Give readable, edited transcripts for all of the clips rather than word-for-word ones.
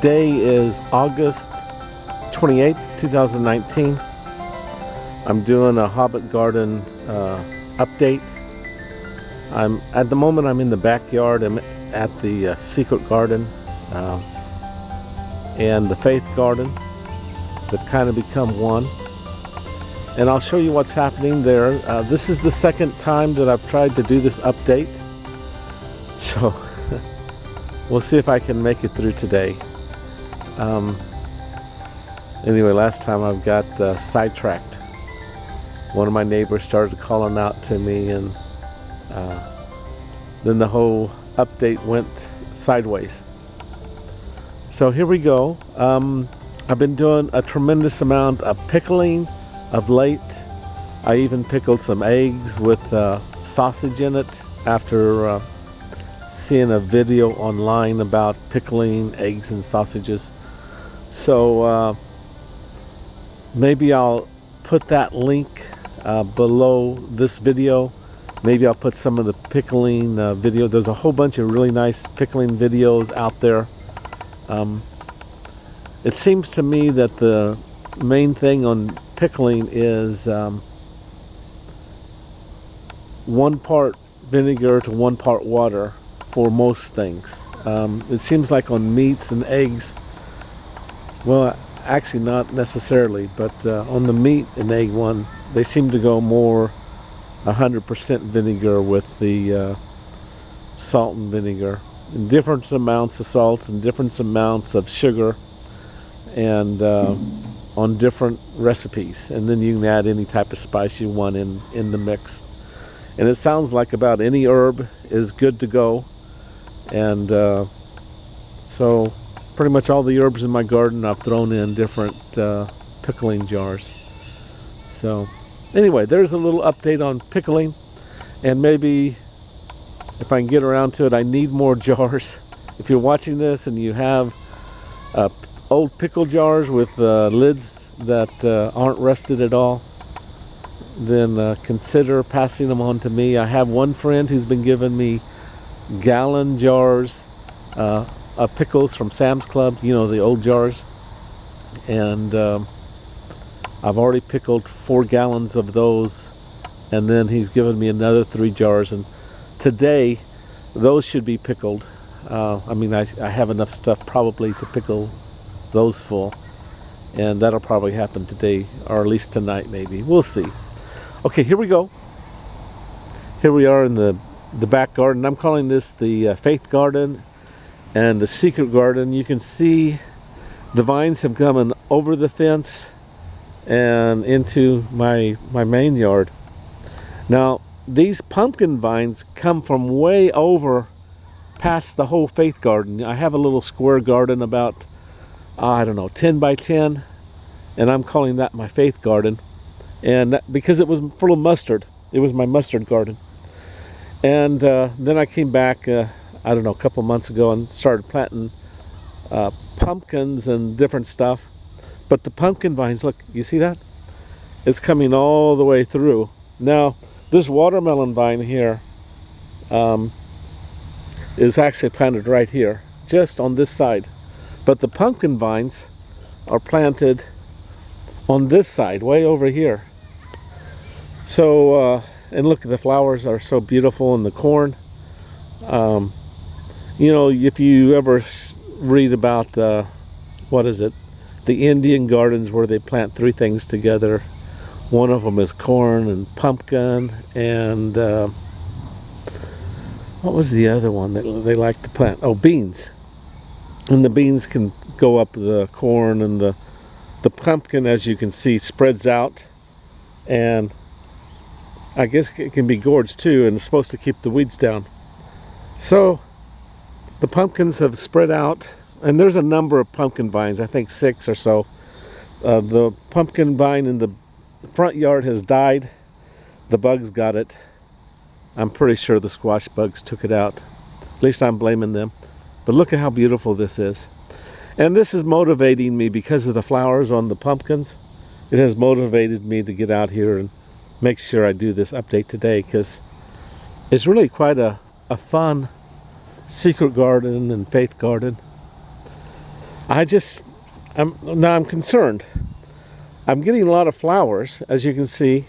Today is August 28th, 2019. I'm doing a Hobbit Garden update. At the moment I'm in the backyard. I'm at the Secret Garden and the Faith Garden that kind of become one. And I'll show you what's happening there. This is the second time that I've tried to do this update. So we'll see if I can make it through today. Anyway, last time I've got sidetracked. One of my neighbors started calling out to me, and then the whole update went sideways. So here we go. I've been doing a tremendous amount of pickling of late. I even pickled some eggs with sausage in it after seeing a video online about pickling eggs and sausages. So maybe I'll put that link below this video. Maybe I'll put some of the pickling video. There's a whole bunch of really nice pickling videos out there. It seems to me that the main thing on pickling is 1 part vinegar to 1 part water for most things. It seems like on meats and eggs, well, actually not necessarily, but on the meat and egg one, they seem to go more 100% vinegar with the salt and vinegar, and different amounts of salts and different amounts of sugar, and on different recipes, and then you can add any type of spice you want in the mix. And it sounds like about any herb is good to go. And so pretty much all the herbs in my garden I've thrown in different pickling jars. So anyway, there's a little update on pickling, and maybe if I can get around to it, I need more jars. If you're watching this and you have old pickle jars with lids that aren't rusted at all, then consider passing them on to me. I have one friend who's been giving me gallon jars of pickles from Sam's Club, you know, the old jars, and I've already pickled 4 gallons of those, and then he's given me another 3 jars, and today those should be pickled. I mean, I have enough stuff probably to pickle those full, and that'll probably happen today, or at least tonight maybe. We'll see. Okay, here we go. Here we are in the back garden. I'm calling this the Faith Garden and the Secret Garden. You can see the vines have come over the fence and into my main yard. Now these pumpkin vines come from way over past the whole Faith Garden. I have a little square garden about I don't know, 10 by 10, and I'm calling that my Faith Garden, and because it was full of mustard. It was my mustard garden. And then I came back, I don't know, a couple months ago and started planting pumpkins and different stuff. But the pumpkin vines, look, you see that? It's coming all the way through. Now, this watermelon vine here is actually planted right here, just on this side. But the pumpkin vines are planted on this side, way over here. So, and look, the flowers are so beautiful, and the corn. You know, if you ever read about, what is it? The Indian gardens where they plant 3 things together. One of them is corn and pumpkin, and what was the other one that they like to plant? Oh, beans. And the beans can go up the corn, and the pumpkin, as you can see, spreads out, and I guess it can be gourds too, and it's supposed to keep the weeds down. So the pumpkins have spread out, and there's a number of pumpkin vines, I think 6 or so. The pumpkin vine in the front yard has died. The bugs got it. I'm pretty sure the squash bugs took it out. At least I'm blaming them. But look at how beautiful this is. And this is motivating me because of the flowers on the pumpkins. It has motivated me to get out here and make sure I do this update today, because it's really quite a fun secret garden and faith garden. I'm concerned. I'm getting a lot of flowers, as you can see,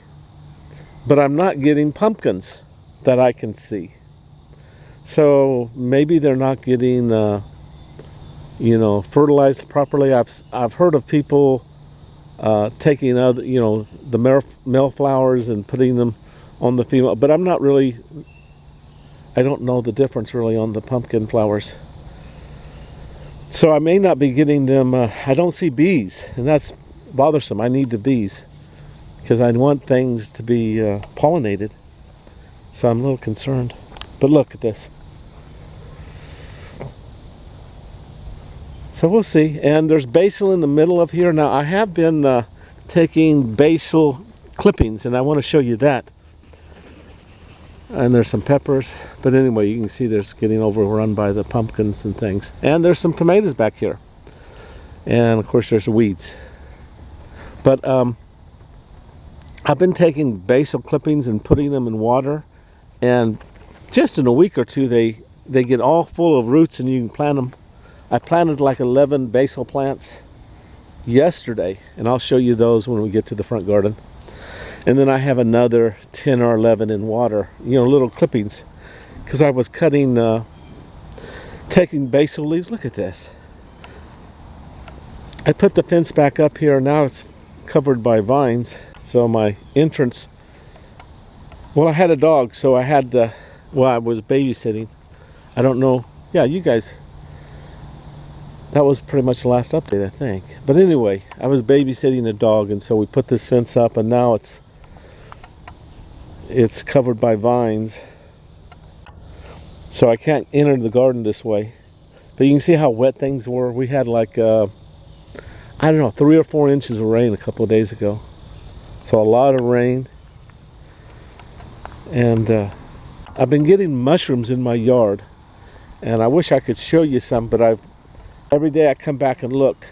but I'm not getting pumpkins that I can see. So maybe they're not getting, fertilized properly. I've heard of people taking other, the male flowers and putting them on the female, but I don't know the difference really on the pumpkin flowers. So I may not be getting them. I don't see bees, and that's bothersome. I need the bees because I want things to be pollinated. So I'm a little concerned. But look at this. So we'll see. And there's basil in the middle of here. Now I have been taking basil clippings, and I want to show you that. And there's some peppers, but anyway, you can see there's getting overrun by the pumpkins and things. And there's some tomatoes back here, and of course there's the weeds. But I've been taking basil clippings and putting them in water, and just in a week or two they get all full of roots, and you can plant them. I planted like 11 basil plants yesterday, and I'll show you those when we get to the front garden. And then I have another 10 or 11 in water, little clippings, because I was taking basil leaves. Look at this. I put the fence back up here. Now it's covered by vines. So my entrance, well, I had a dog, so I had, I was babysitting. I don't know. Yeah, you guys, that was pretty much the last update, I think. But anyway, I was babysitting a dog, and so we put this fence up, and now it's covered by vines, so I can't enter the garden this way. But you can see how wet things were. We had like I don't know, 3 or 4 inches of rain a couple of days ago, so a lot of rain. And I've been getting mushrooms in my yard, and I wish I could show you some, but every day I come back and look,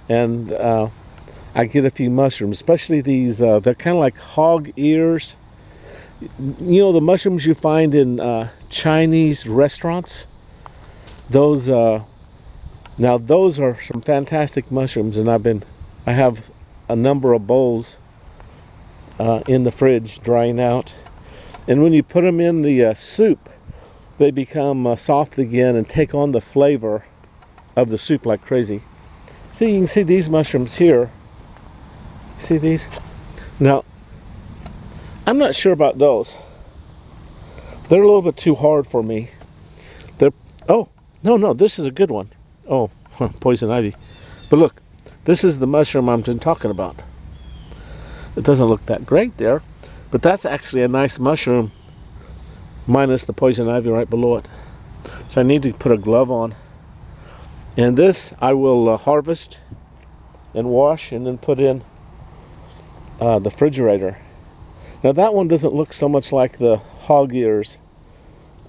and I get a few mushrooms, especially these they're kind of like hog ears. The mushrooms you find in Chinese restaurants. Those now those are some fantastic mushrooms, and I have a number of bowls in the fridge drying out. And when you put them in the soup, they become soft again and take on the flavor of the soup like crazy. See, you can see these mushrooms here. See these? Now, I'm not sure about those. They're a little bit too hard for me. Oh, no, this is a good one. Oh, poison ivy. But look, this is the mushroom I'm talking about. It doesn't look that great there, but that's actually a nice mushroom, minus the poison ivy right below it. So I need to put a glove on. And this I will harvest and wash and then put in the refrigerator. Now that one doesn't look so much like the hog ears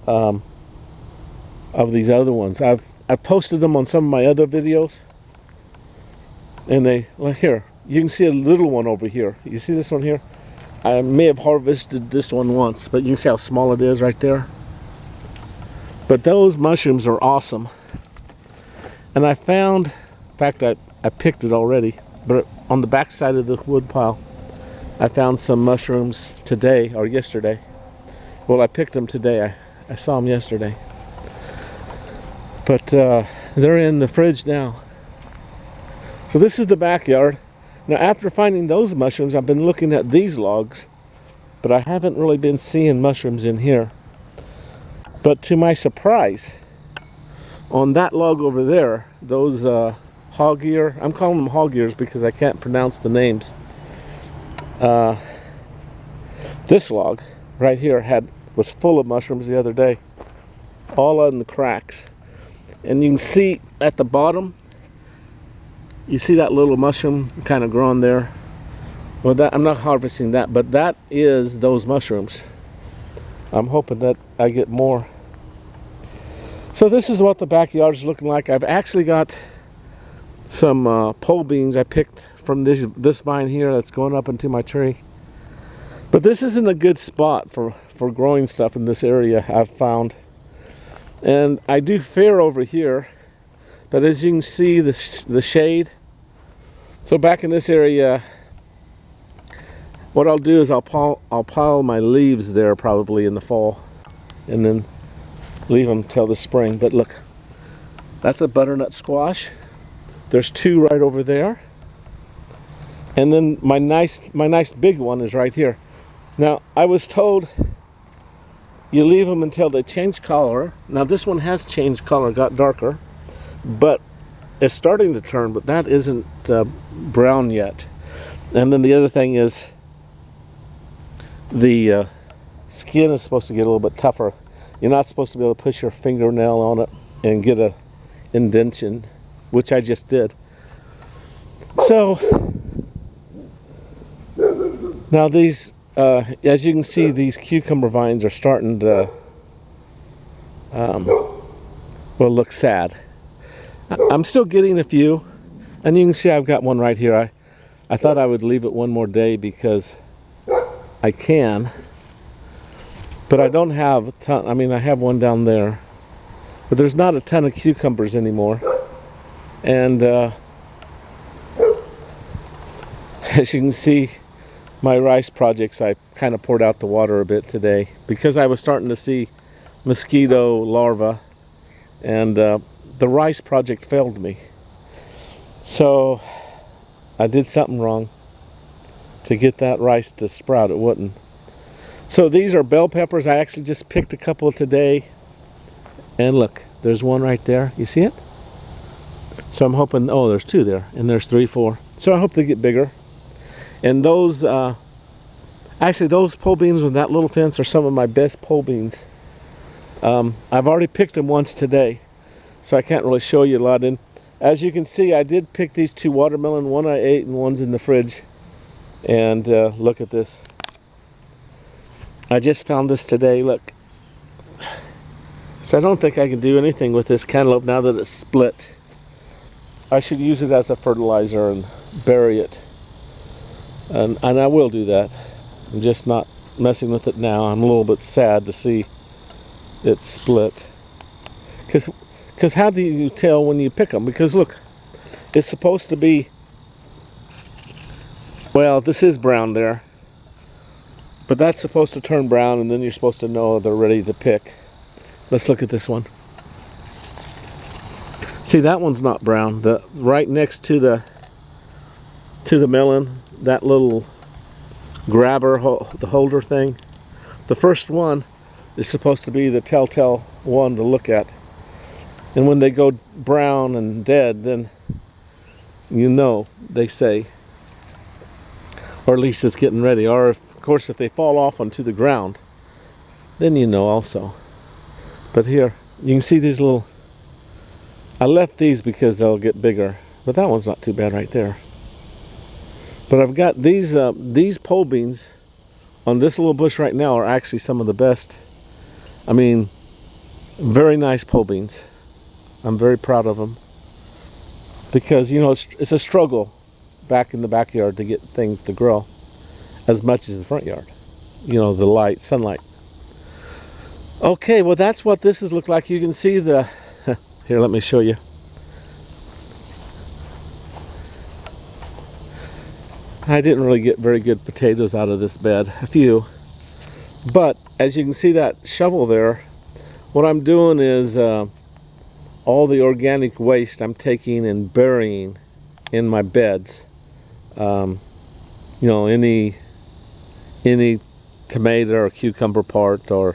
of these other ones. I've posted them on some of my other videos, and here you can see a little one over here. You see this one here? I may have harvested this one once, but you can see how small it is right there. But those mushrooms are awesome. And I found, in fact, I picked it already, but on the back side of the wood pile, I found some mushrooms today or yesterday. Well, I picked them today. I saw them yesterday. But they're in the fridge now. So this is the backyard. Now, after finding those mushrooms, I've been looking at these logs, but I haven't really been seeing mushrooms in here. But to my surprise, on that log over there, those hog ear, I'm calling them hog ears because I can't pronounce the names. This log right here was full of mushrooms the other day, all in the cracks. And you can see at the bottom, you see that little mushroom kind of growing there. Well, I'm not harvesting that, but that is those mushrooms. I'm hoping that I get more. So this is what the backyard is looking like. I've actually got some pole beans I picked from this vine here that's going up into my tree. But this isn't a good spot for growing stuff in this area, I've found. And I do fair over here, But as you can see, the shade. So back in this area, what I'll do is I'll pile my leaves there probably in the fall, and then leave them till the spring. But look, that's a butternut squash. There's two right over there, and then my nice big one is right here. Now I was told you leave them until they change color. Now this one has changed color, got darker, but it's starting to turn, but that isn't brown yet. And then the other thing is the skin is supposed to get a little bit tougher. You're not supposed to be able to push your fingernail on it and get a indentation, which I just did. So now these, as you can see, these cucumber vines are starting to well, look sad. I'm still getting a few, and you can see I've got one right here. I thought I would leave it one more day because I can, but I don't have a ton. I mean, I have one down there, but there's not a ton of cucumbers anymore. And as you can see, my rice projects, I kind of poured out the water a bit today because I was starting to see mosquito larvae, and the rice project failed me. So I did something wrong to get that rice to sprout. It wouldn't. So these are bell peppers. I actually just picked a couple today, and look, there's one right there. You see it? So I'm hoping, oh, there's two there, and there's 3, 4. So I hope they get bigger. And those, actually those pole beans with that little fence are some of my best pole beans. I've already picked them once today, so I can't really show you a lot. And as you can see, I did pick these 2 watermelon. One I ate and one's in the fridge. And look at this. I just found this today, look. So I don't think I can do anything with this cantaloupe now that it's split. I should use it as a fertilizer and bury it. And I will do that. I'm just not messing with it now. I'm a little bit sad to see it split. Because how do you tell when you pick them? Because look, it's supposed to be, well, this is brown there, but that's supposed to turn brown, and then you're supposed to know they're ready to pick. Let's look at this one. See, that one's not brown. The right next to the melon, that little grabber, the holder thing, the first one is supposed to be the telltale one to look at. And when they go brown and dead, then you know, they say, or at least it's getting ready. Or of course, if they fall off onto the ground, then you know also. But here, you can see these little, I left these because they'll get bigger, but that one's not too bad right there. But I've got these pole beans on this little bush right now are actually some of the best. I mean, very nice pole beans. I'm very proud of them because, you know, it's a struggle back in the backyard to get things to grow as much as the front yard. You know, the light, sunlight. Okay, well, that's what this has looked like. You can see the, here, let me show you. I didn't really get very good potatoes out of this bed, a few. But as you can see that shovel there, what I'm doing is all the organic waste I'm taking and burying in my beds. You know, any tomato or cucumber part or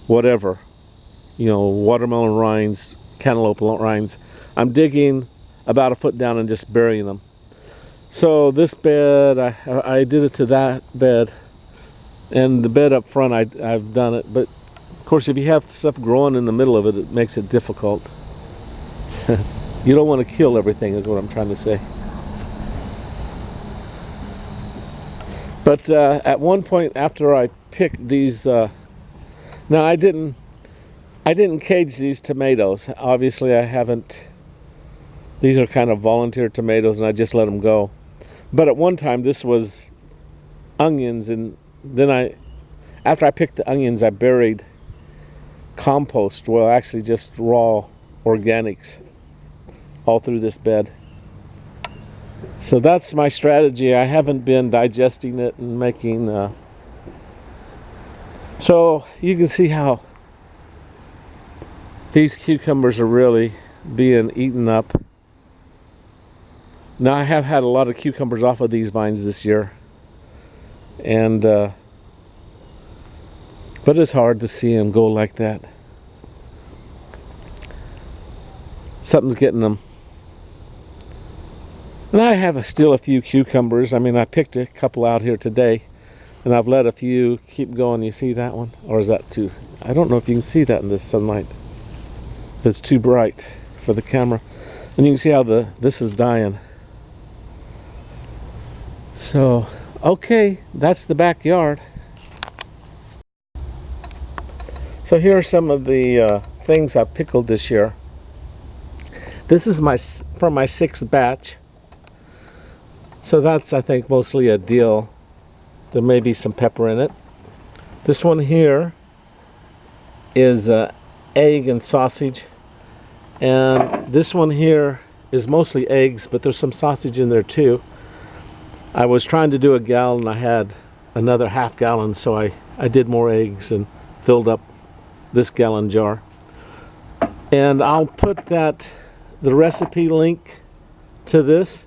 whatever, you know, watermelon rinds, cantaloupe rinds, I'm digging about a foot down and just burying them. So this bed, I did it to that bed, and the bed up front, I've done it. But of course, if you have stuff growing in the middle of it, it makes it difficult. You don't want to kill everything, is what I'm trying to say. But at one point after I picked these, now I didn't cage these tomatoes. Obviously, I haven't. These are kind of volunteer tomatoes, and I just let them go. But at one time, this was onions, and then after I picked the onions, I buried compost. Well, actually, just raw organics. all through this bed. So that's my strategy. I haven't been digesting it and making so you can see how these cucumbers are really being eaten up. Now I have had a lot of cucumbers off of these vines this year, and but it's hard to see them go like that. Something's getting them. And I have still a few cucumbers. I mean, I picked a couple out here today, and I've let a few keep going. You see that one? Or is that too? I don't know if you can see that in this sunlight. It's too bright for the camera. And you can see how this is dying. So, okay, that's the backyard. So here are some of the things I pickled this year. This is from my 6th batch. So that's, I think, mostly a dill. There may be some pepper in it. This one here is egg and sausage. And this one here is mostly eggs, but there's some sausage in there too. I was trying to do a gallon. I had another half gallon, so I did more eggs and filled up this gallon jar. And I'll put the recipe link to this.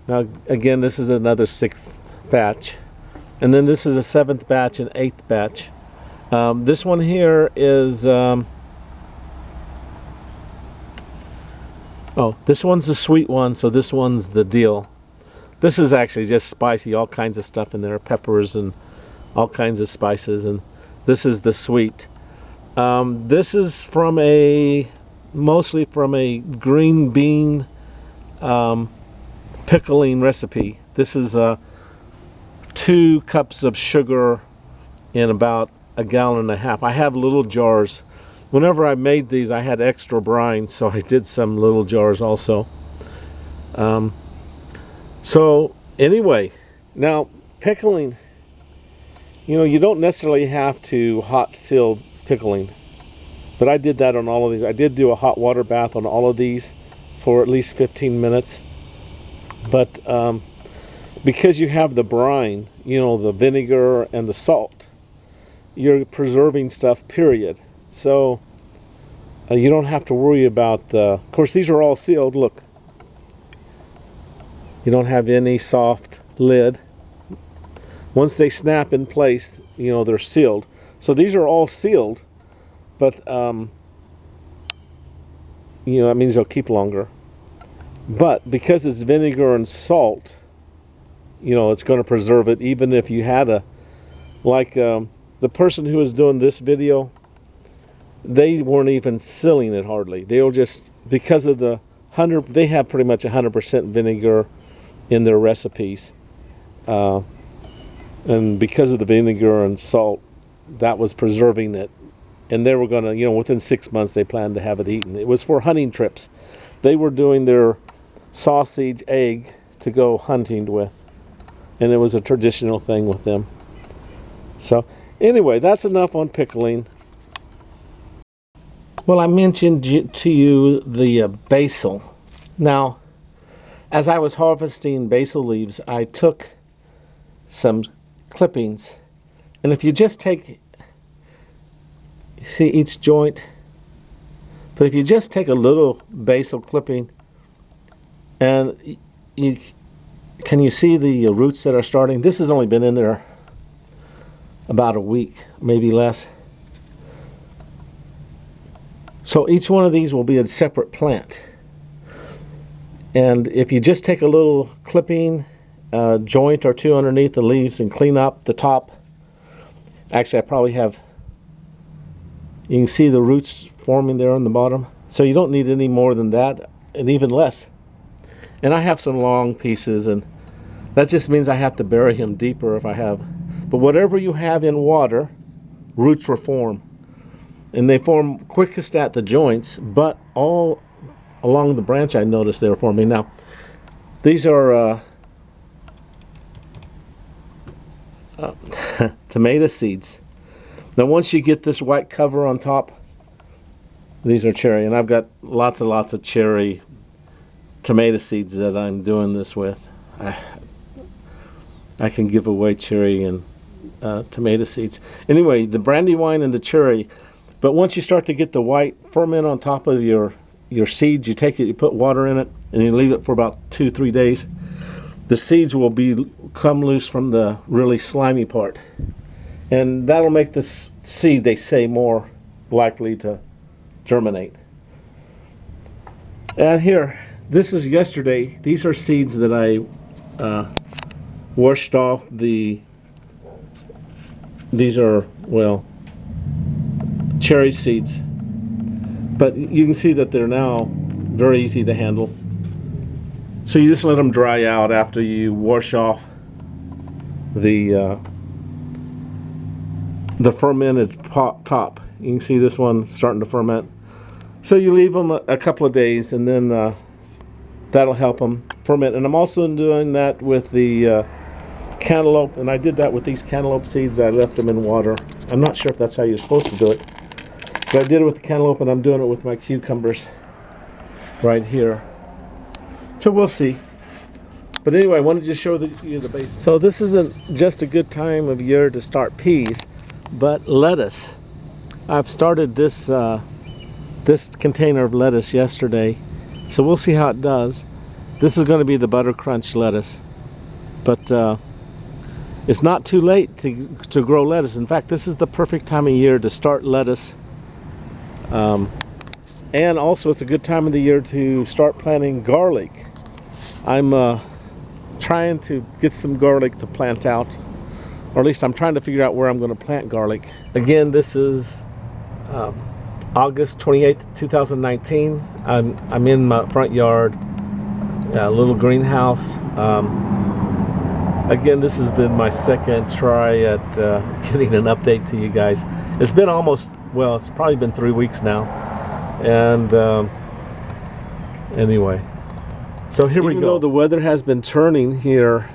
Now again, this is another 6th batch, and then this is a 7th batch and 8th batch. This one here is this one's the sweet one, so this one's the dill. This is actually just spicy, all kinds of stuff in there, peppers and all kinds of spices, and this is the sweet. This is mostly from a green bean pickling recipe. This is 2 cups of sugar in about a gallon and a half. I have little jars. Whenever I made these, I had extra brine, so I did some little jars also. So anyway, now pickling, you don't necessarily have to hot seal pickling, but I did that on all of these. I did do a hot water bath on all of these for at least 15 minutes. But because you have the brine, the vinegar and the salt, you're preserving stuff, period. So you don't have to worry about of course, these are all sealed. Look, you don't have any soft lid. Once they snap in place, they're sealed. So these are all sealed, but that means they'll keep longer. But because it's vinegar and salt, it's going to preserve it, even if you had the person who was doing this video, they weren't even sealing it hardly. They were just, because of they have pretty much 100% vinegar in their recipes. And because of the vinegar and salt, that was preserving it. And they were going to, within 6 months, they planned to have it eaten. It was for hunting trips. They were doing their sausage egg to go hunting with, and it was a traditional thing with them. So anyway, that's enough on pickling. Well, I mentioned to you the basil. Now, as I was harvesting basil leaves, I took some clippings, and if you just take, see each joint, but if you just take a little basil clipping, and can you see the roots that are starting? This has only been in there about a week, maybe less. So each one of these will be a separate plant. And if you just take a little clipping, joint or two underneath the leaves and clean up the top, actually I probably have, you can see the roots forming there on the bottom. So you don't need any more than that, and even less. And I have some long pieces, and that just means I have to bury them deeper if I have. But whatever you have in water, roots will form. And they form quickest at the joints, but all along the branch I noticed they were forming. Now, these are tomato seeds. Now once you get this white cover on top, These are cherry, and I've got lots and lots of cherry tomato seeds that I'm doing this with. I can give away cherry and tomato seeds. Anyway, the brandywine and the cherry, but once you start to get the white ferment on top of your seeds, you take it, you put water in it, and you leave it for about 2-3 days. The seeds will come loose from the really slimy part, and that'll make the seed, they say, more likely to germinate. And here, this is yesterday. These are seeds that I washed off these are, well, cherry seeds. But you can see that they're now very easy to handle. So you just let them dry out after you wash off the fermented top. You can see this one starting to ferment. So you leave them a couple of days, and then that'll help them ferment. And I'm also doing that with the cantaloupe, and I did that with these cantaloupe seeds. I left them in water. I'm not sure if that's how you're supposed to do it, but I did it with the cantaloupe, and I'm doing it with my cucumbers right here. So we'll see. But anyway, I wanted to show you the basics. So this isn't just a good time of year to start peas, but lettuce. I've started this this container of lettuce yesterday, so we'll see how it does. This is going to be the Butter Crunch lettuce, but it's not too late to grow lettuce. In fact, this is the perfect time of year to start lettuce, and also it's a good time of the year to start planting garlic. I'm trying to get some garlic to plant out, or at least I'm trying to figure out where I'm going to plant garlic. Again, this is August 28th, 2019. I'm in my front yard, a little greenhouse. Again, this has been my second try at getting an update to you guys. It's been almost, well, it's probably been 3 weeks now. And anyway, so here we go. Even though the weather has been turning here,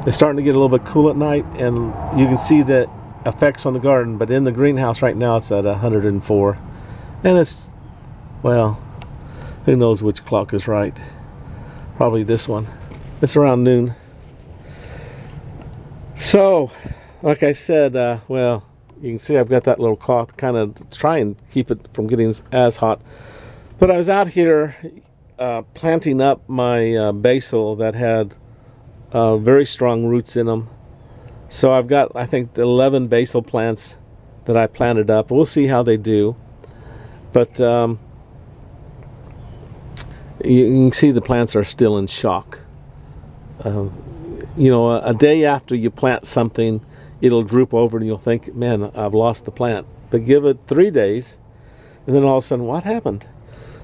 it's starting to get a little bit cool at night, and you can see the effects on the garden. But in the greenhouse right now, it's at 104, and it's, well, who knows which clock is right? Probably this one. It's around noon. So, like I said, well, you can see I've got that little cloth, kind of try and keep it from getting as hot. But I was out here planting up my basil that had very strong roots in them. So I've got, I think, 11 basil plants that I planted up. We'll see how they do. But you can see the plants are still in shock. You know, a day after you plant something, it'll droop over and you'll think, man, I've lost the plant. But give it 3 days, and then all of a sudden, what happened?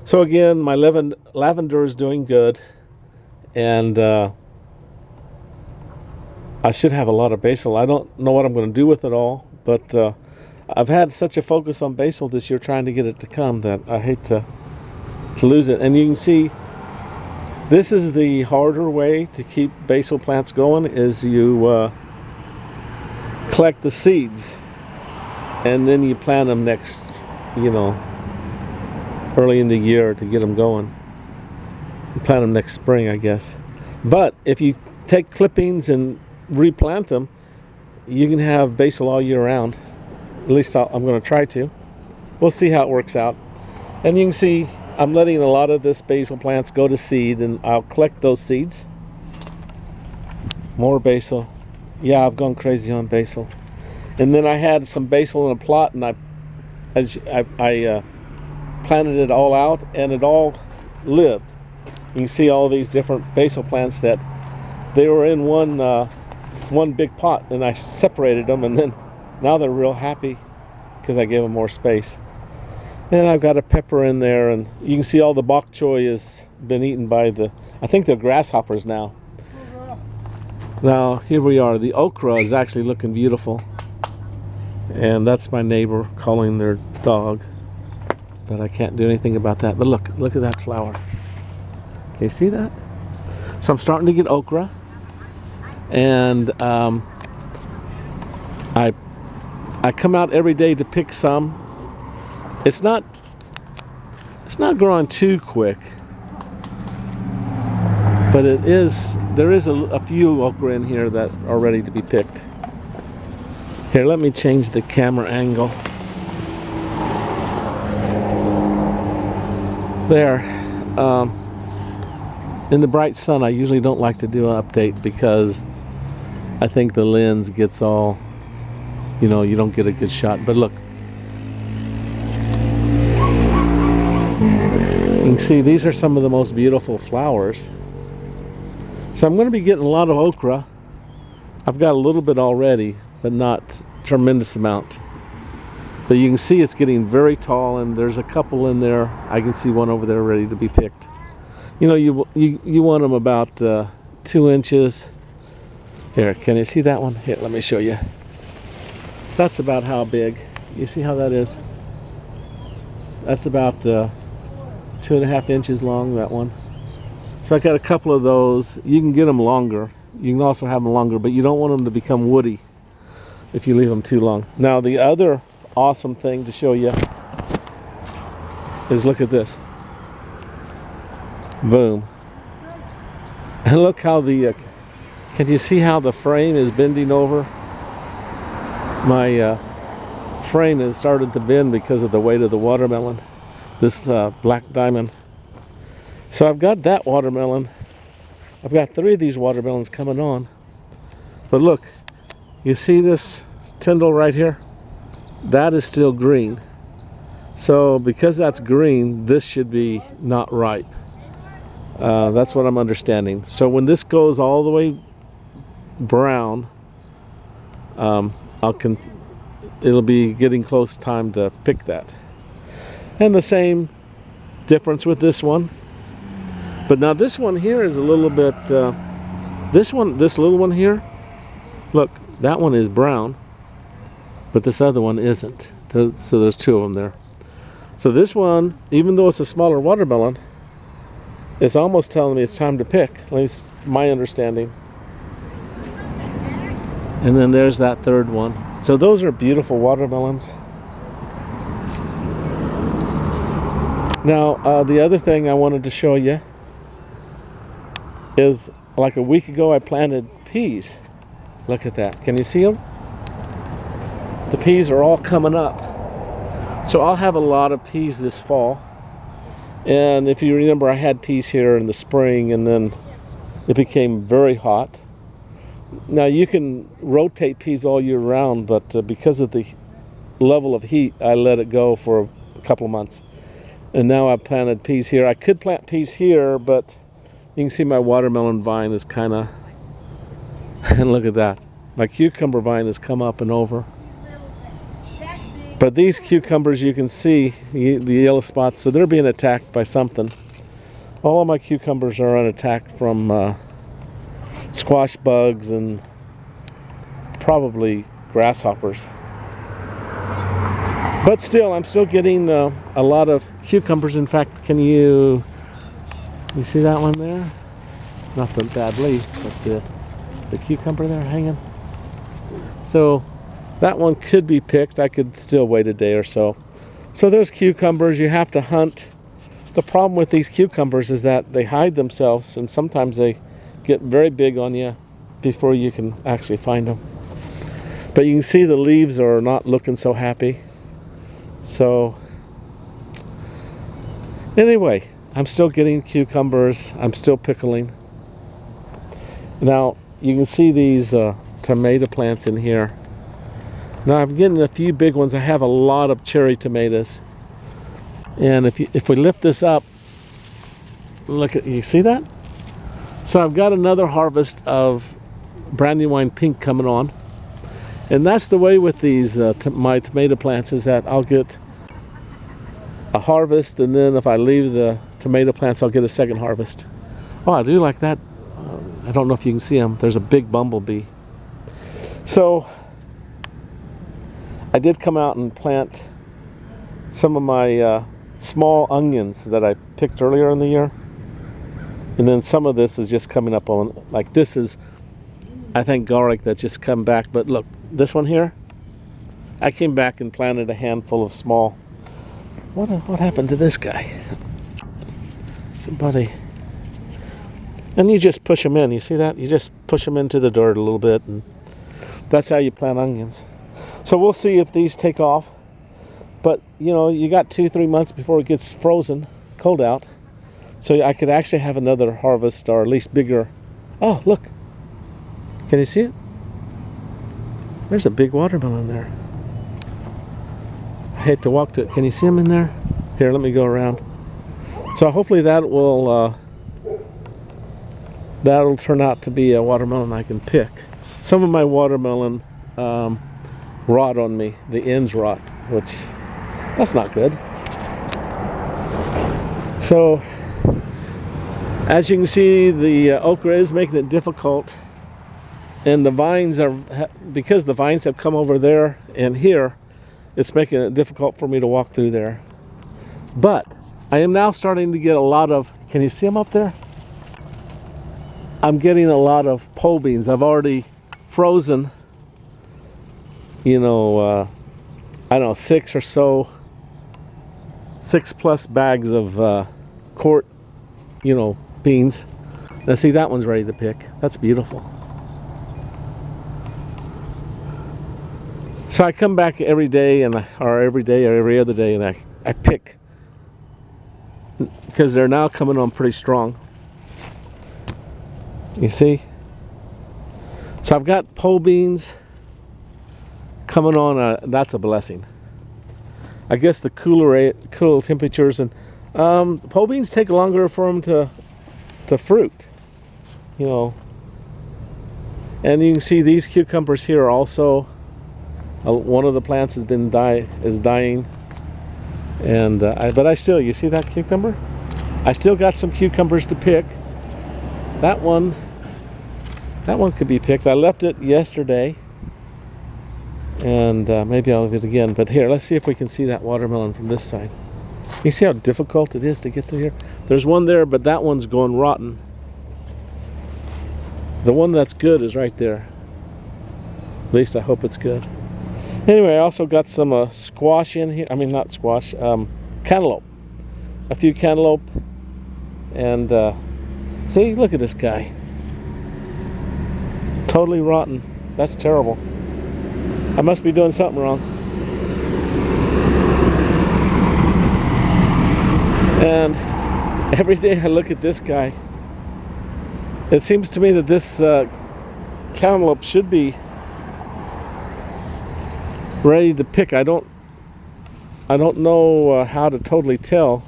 So again, my lavender is doing good, and I should have a lot of basil. I don't know what I'm going to do with it all, but I've had such a focus on basil this year trying to get it to come that I hate to lose it. And you can see this is the harder way to keep basil plants going, is you collect the seeds and then you plant them next, you know, early in the year to get them going. You plant them next spring, I guess. But if you take clippings and replant them, you can have basil all year round. At least I'm going to try to. We'll see how it works out. And you can see I'm letting a lot of this basil plants go to seed, and I'll collect those seeds. More basil. Yeah, I've gone crazy on basil. And then I had some basil in a plot, and I planted it all out, and it all lived. You can see all these different basil plants that they were in one big pot, and I separated them, and then now they're real happy because I gave them more space. And I've got a pepper in there, and you can see all the bok choy has been eaten by I think they're grasshoppers now. Now, here we are. The okra is actually looking beautiful. And that's my neighbor calling their dog. But I can't do anything about that. But look at that flower. Can you see that? So I'm starting to get okra. And I come out every day to pick some. It's not It's not growing too quick, but there is a few okra in here that are ready to be picked. Here, let me change the camera angle. There. In the bright sun, I usually don't like to do an update because I think the lens gets all, you don't get a good shot. But look. You can see these are some of the most beautiful flowers. So I'm going to be getting a lot of okra. I've got a little bit already, but not tremendous amount. But you can see it's getting very tall, and there's a couple in there. I can see one over there ready to be picked. You want them about 2 inches. Here, can you see that one? Here, let me show you. That's about how big. You see how that is? That's about 2.5 inches long, that one. So I got a couple of those. You can get them longer. You can also have them longer, but you don't want them to become woody if you leave them too long. Now the other awesome thing to show you is, look at this. Boom. And look how can you see how the frame is bending over? My frame has started to bend because of the weight of the watermelon. This black diamond. So I've got that watermelon. I've got 3 of these watermelons coming on. But look, you see this tindle right here? That is still green. So because that's green, this should be not ripe. That's what I'm understanding. So when this goes all the way brown, it'll be getting close time to pick that. And the same difference with this one. But now this one here is a little bit, this little one here, look, that one is brown, but this other one isn't. So there's 2 of them there. So this one, even though it's a smaller watermelon, it's almost telling me it's time to pick, at least my understanding. And then there's that 3rd one. So those are beautiful watermelons. Now, the other thing I wanted to show you is, like a week ago I planted peas. Look at that. Can you see them? The peas are all coming up. So I'll have a lot of peas this fall. And if you remember, I had peas here in the spring, and then it became very hot. Now you can rotate peas all year round, but because of the level of heat, I let it go for a couple of months. And now I've planted peas here. I could plant peas here, but you can see my watermelon vine is kind of, and look at that. My cucumber vine has come up and over. But these cucumbers, you can see the yellow spots, so they're being attacked by something. All of my cucumbers are on attack from squash bugs and probably grasshoppers. But still, I'm still getting a lot of cucumbers. In fact, can you see that one there? Not the bad leaf, but the cucumber there hanging. So that one could be picked. I could still wait a day or so. So there's cucumbers. You have to hunt. The problem with these cucumbers is that they hide themselves, and sometimes they get very big on you before you can actually find them. But you can see the leaves are not looking so happy. So anyway, I'm still getting cucumbers. I'm still pickling. Now you can see these tomato plants in here. Now I'm getting a few big ones. I have a lot of cherry tomatoes. And if we lift this up, look at, you see that? So I've got another harvest of Brandywine Pink coming on. And that's the way with these my tomato plants, is that I'll get a harvest, and then if I leave the tomato plants, I'll get a second harvest. Oh, I do like that. I don't know if you can see them. There's a big bumblebee. So I did come out and plant some of my small onions that I picked earlier in the year. And then some of this is just coming up on, like this is, I think, garlic that's just come back. But look, this one here, I came back and planted a handful of small What happened to this guy? Somebody. And you just push them in. You see that? You just push them into the dirt a little bit, and that's how you plant onions. So we'll see if these take off. But you know, you got 2-3 months before it gets frozen, cold out. So I could actually have another harvest, or at least bigger. Oh, look. Can you see it? There's a big watermelon there. I hate to walk to it. Can you see them in there? Here, let me go around. So hopefully that'll turn out to be a watermelon I can pick. Some of my watermelon rot on me. The ends rot, which that's not good. So as you can see, the okra is making it difficult, and the vines are, because the vines have come over there and here, it's making it difficult for me to walk through there. But I am now starting to get a lot of, can you see them up there? I'm getting a lot of pole beans. I've already frozen, you know, I don't know, 6 plus bags of quart, you know, beans. Now see, that one's ready to pick. That's beautiful. So I come back every day, or every other day, and I pick, because they're now coming on pretty strong. You see? So I've got pole beans coming on. That's a blessing. I guess the cool temperatures, and pole beans take longer for them to fruit, you know. And you can see these cucumbers here are also, one of the plants is dying, and but I still, you see that cucumber? I still got some cucumbers to pick. That one could be picked. I left it yesterday, and maybe I'll leave it again. But here, let's see if we can see that watermelon from this side. You see how difficult it is to get through here? There's one there, but that one's going rotten. The one that's good is right there. At least I hope it's good. Anyway, I also got some squash in here. I mean, not squash, cantaloupe. A few cantaloupe. And see, look at this guy. Totally rotten. That's terrible. I must be doing something wrong. And every day I look at this guy, it seems to me that this cantaloupe should be ready to pick. I don't know how to totally tell.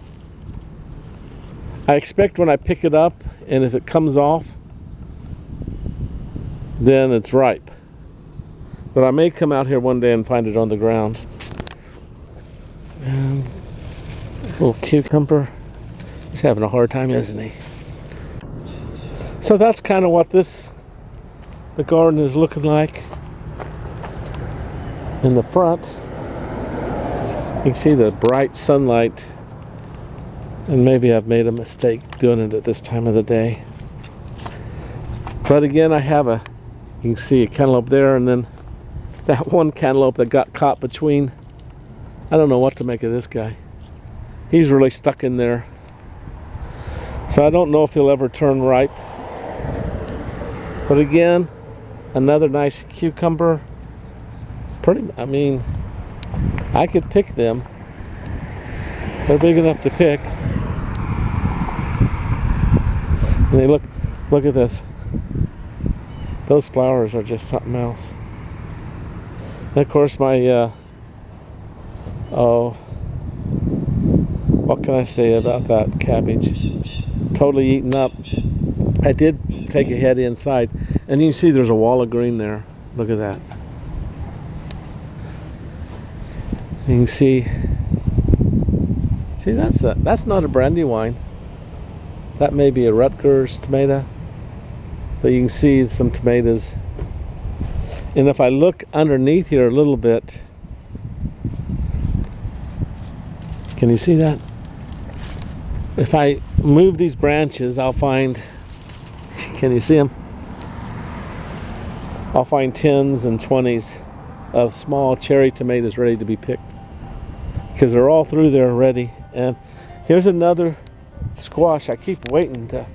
I expect when I pick it up, and if it comes off, then it's ripe. But I may come out here one day and find it on the ground. And little cucumber. He's having a hard time, isn't he? So that's kind of what the garden is looking like. In the front, you can see the bright sunlight, and maybe I've made a mistake doing it at this time of the day. But again, I have you can see a cantaloupe there, and then that one cantaloupe that got caught between. I don't know what to make of this guy. He's really stuck in there. So I don't know if he'll ever turn ripe. But again, another nice cucumber. I mean, I could pick them. They're big enough to pick. And they look at this. Those flowers are just something else. And of course my, what can I say about that cabbage? Totally eaten up. I did take a head inside, and you can see there's a wall of green there. Look at that. You can see that's not a Brandywine. That may be a Rutgers tomato, but you can see some tomatoes. And if I look underneath here a little bit, can you see that? If I move these branches, I'll find, can you see them? I'll find 10s and 20s of small cherry tomatoes ready to be picked. because they're all through there already. And here's another squash. I keep waiting to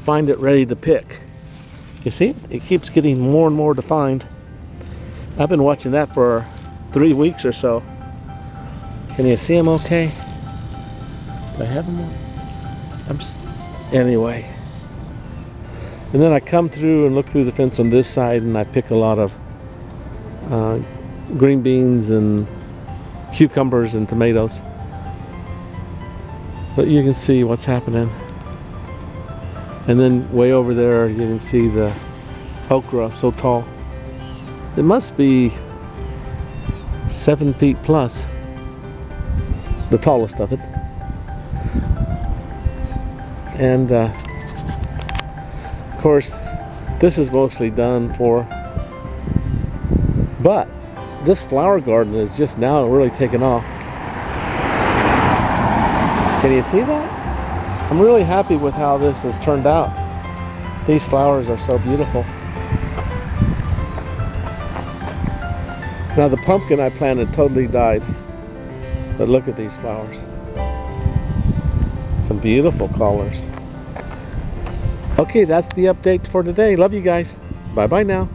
find it ready to pick. You see it? It keeps getting more and more defined. I've been watching that for 3 weeks or so. Can you see them okay? Do I have them on? Anyway. And then I come through and look through the fence on this side, and I pick a lot of green beans and cucumbers and tomatoes. But you can see what's happening. And then way over there you can see the okra, so tall. It must be 7 feet plus, the tallest of it. And of course this is mostly done for, but this flower garden is just now really taking off. Can you see that? I'm really happy with how this has turned out. These flowers are so beautiful. Now the pumpkin I planted totally died, but look at these flowers. Some beautiful colors. Okay, that's the update for today. Love you guys. Bye bye now.